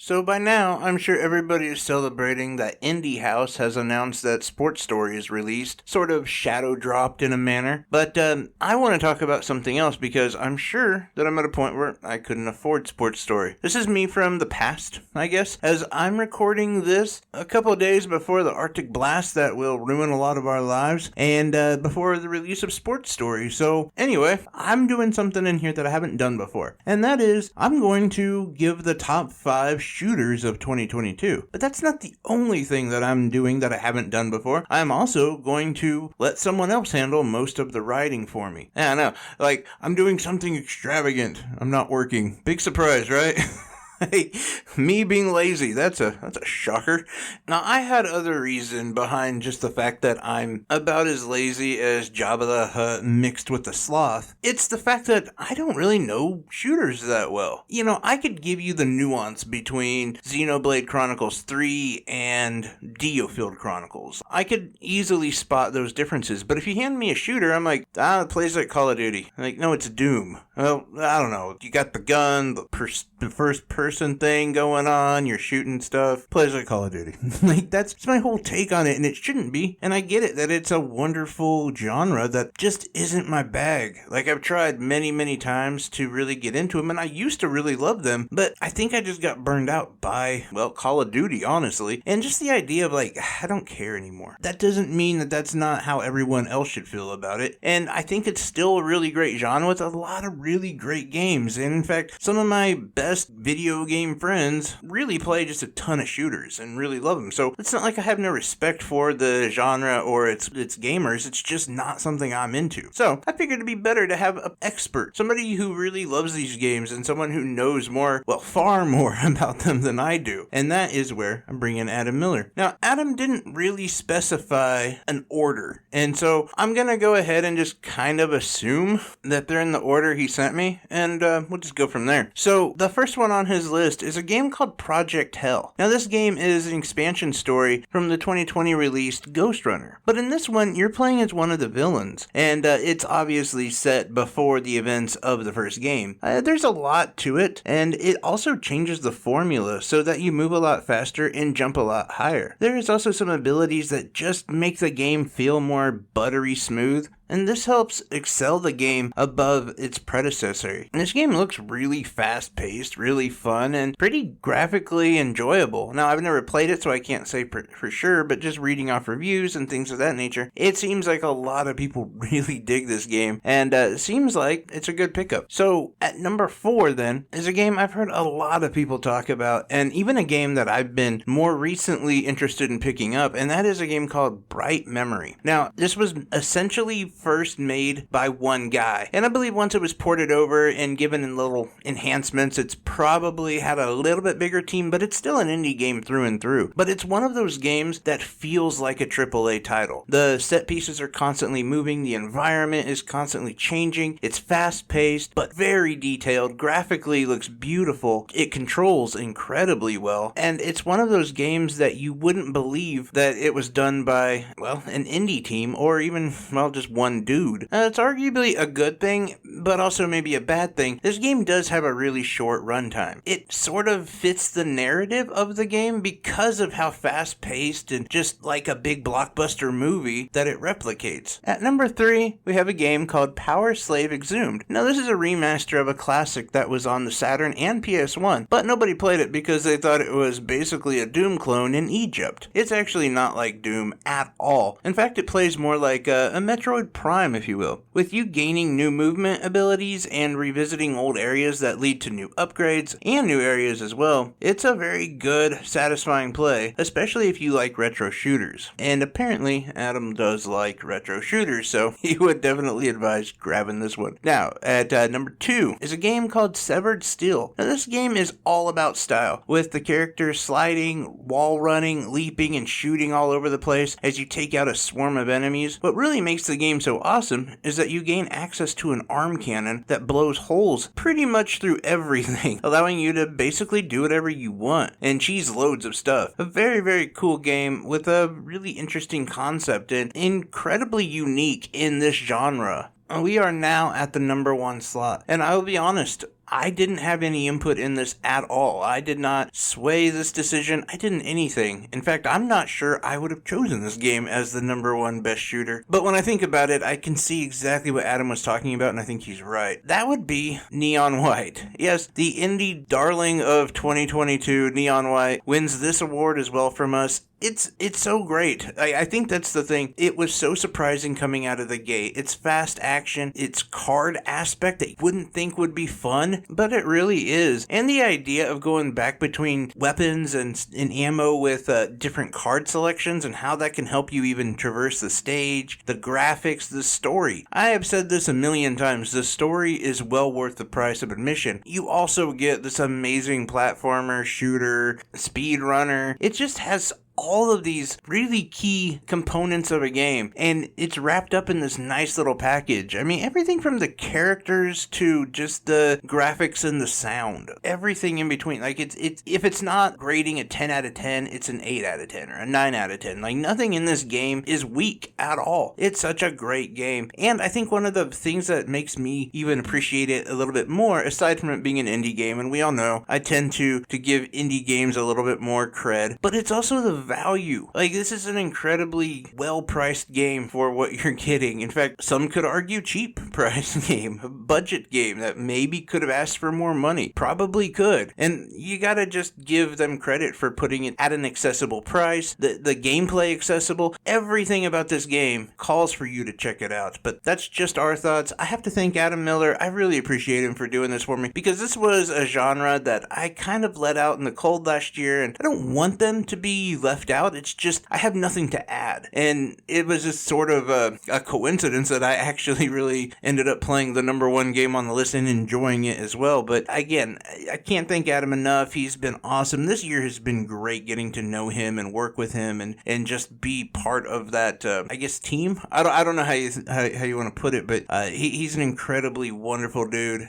So by now, I'm sure everybody is celebrating that Indie House has announced that Sports Story is released, sort of shadow dropped in a manner. But I want to talk about something else because I'm sure that I'm at a point where I couldn't afford Sports Story. This is me from the past, I guess, as I'm recording this a couple of days before the Arctic blast that will ruin a lot of our lives, and before the release of Sports Story. So anyway, I'm doing something in here that I haven't done before, and that is I'm going to give the top 5 shooters of 2022. But that's not the only thing that I'm doing that I haven't done before. I'm also going to let someone else handle most of the writing for me. I know, like, I'm doing something extravagant. I'm not working. Big surprise, right? Hey, me being lazy, that's a shocker. Now, I had other reason behind just the fact that I'm about as lazy as Jabba the Hutt mixed with the sloth. It's the fact that I don't really know shooters that well. You know, I could give you the nuance between Xenoblade Chronicles 3 and Diofield Chronicles. I could easily spot those differences, but if you hand me a shooter, I'm like, it plays like Call of Duty. Like, no, it's Doom. Well, I don't know. You got the gun, the first person thing going on, you're shooting stuff, plays like Call of Duty. Like, that's my whole take on it, and it shouldn't be. And I get it that it's a wonderful genre that just isn't my bag. Like, I've tried many times to really get into them, and I used to really love them, but I think I just got burned out by, well, Call of Duty, honestly. And just the idea of, like, I don't care anymore. That doesn't mean that that's not how everyone else should feel about it. And I think it's still a really great genre with a lot of really great games. And in fact, some of my best video game friends really play just a ton of shooters and really love them. So it's not like I have no respect for the genre or its gamers. It's just not something I'm into. So I figured it'd be better to have an expert, somebody who really loves these games and someone who knows more, well, far more about them than I do. And that is where I'm bringing Adam Miller. Now, Adam didn't really specify an order. And so I'm going to go ahead and just kind of assume that they're in the order he sent me, and we'll just go from there. So the first one on his list is a game called Project Hell. Now, this game is an expansion story from the 2020 released Ghost Runner. But in this one, you're playing as one of the villains, and it's obviously set before the events of the first game. There's a lot to it, and it also changes the formula so that you move a lot faster and jump a lot higher. There is also some abilities that just make the game feel more buttery smooth, and this helps excel the game above its predecessor. And this game looks really fast-paced, really fun, and pretty graphically enjoyable. Now, I've never played it, so I can't say for sure, but just reading off reviews and things of that nature, it seems like a lot of people really dig this game, and it seems like it's a good pickup. So, at number 4, then, is a game I've heard a lot of people talk about, and even a game that I've been more recently interested in picking up, and that is a game called Bright Memory. Now, this was essentially first made by one guy, and I believe once it was ported over and given little enhancements, it's probably had a little bit bigger team, but it's still an indie game through and through. But it's one of those games that feels like a AAA title. The set pieces are constantly moving, the environment is constantly changing, it's fast-paced, but very detailed, graphically looks beautiful, it controls incredibly well, and it's one of those games that you wouldn't believe that it was done by, well, an indie team, or even, well, just one dude. It's arguably a good thing, but also maybe a bad thing. This game does have a really short runtime. It sort of fits the narrative of the game because of how fast-paced and just like a big blockbuster movie that it replicates. At number 3, we have a game called Power Slave Exhumed. Now, this is a remaster of a classic that was on the Saturn and PS1, but nobody played it because they thought it was basically a Doom clone in Egypt. It's actually not like Doom at all. In fact, it plays more like a Metroid Prime, if you will, with you gaining new movement abilities and revisiting old areas that lead to new upgrades and new areas as well. It's a very good, satisfying play, especially if you like retro shooters. And apparently, Adam does like retro shooters, so he would definitely advise grabbing this one. Now, at number 2 is a game called Severed Steel. Now, this game is all about style, with the characters sliding, wall running, leaping, and shooting all over the place as you take out a swarm of enemies. What really makes the game so awesome is that you gain access to an arm cannon that blows holes pretty much through everything, allowing you to basically do whatever you want and cheese loads of stuff. A very cool game with a really interesting concept and incredibly unique in this genre. We are now at the number 1 slot, and I will be honest, I didn't have any input in this at all. I did not sway this decision. I didn't anything. In fact, I'm not sure I would have chosen this game as the number one best shooter. But when I think about it, I can see exactly what Adam was talking about, and I think he's right. That would be Neon White. Yes, the indie darling of 2022, Neon White, wins this award as well from us. It's so great. I think that's the thing. It was so surprising coming out of the gate. It's fast action. It's card aspect that you wouldn't think would be fun, but it really is. And the idea of going back between weapons and ammo with different card selections and how that can help you even traverse the stage, the graphics, the story. I have said this a million times. The story is well worth the price of admission. You also get this amazing platformer, shooter, speed runner. It just has all of these really key components of a game, and it's wrapped up in this nice little package. I mean, everything from the characters to just the graphics and the sound, everything in between. Like, it's if it's not grading a 10 out of 10, it's an 8 out of 10 or a 9 out of 10. Like, nothing in this game is weak at all. It's such a great game, and I think one of the things that makes me even appreciate it a little bit more, aside from it being an indie game, and we all know I tend to give indie games a little bit more cred, but it's also the value. Like, this is an incredibly well-priced game for what you're getting. In fact, some could argue cheap priced game, a budget game that maybe could have asked for more money. Probably could. And you gotta just give them credit for putting it at an accessible price, the gameplay accessible. Everything about this game calls for you to check it out. But that's just our thoughts. I have to thank Adam Miller. I really appreciate him for doing this for me, because this was a genre that I kind of let out in the cold last year, and I don't want them to be left out. It's just, I have nothing to add. And it was just sort of a coincidence that I actually really ended up playing the number one game on the list and enjoying it as well. But again, I can't thank Adam enough. He's been awesome. This year has been great getting to know him and work with him and just be part of that, I guess, team. I don't know how you want to put it, but he's an incredibly wonderful dude.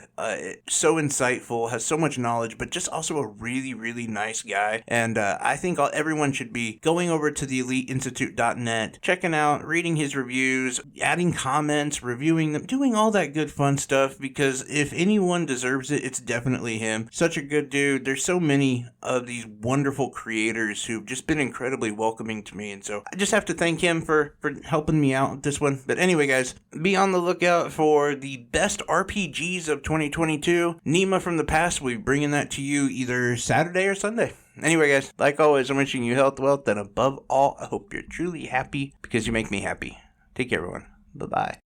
So insightful, has so much knowledge, but just also a really, really nice guy. And I think everyone should be going over to the EliteInstitute.net, checking out, reading his reviews, adding comments, reviewing them, doing all that good fun stuff, because if anyone deserves it, it's definitely him. Such a good dude. There's so many of these wonderful creators who've just been incredibly welcoming to me, and so I just have to thank him for helping me out with this one. But anyway, guys, be on the lookout for the best RPGs of 2022. Nima from the Past will be bringing that to you either Saturday or Sunday. Anyway, guys, like always, I'm wishing you health, wealth, and above all, I hope you're truly happy, because you make me happy. Take care, everyone. Bye-bye.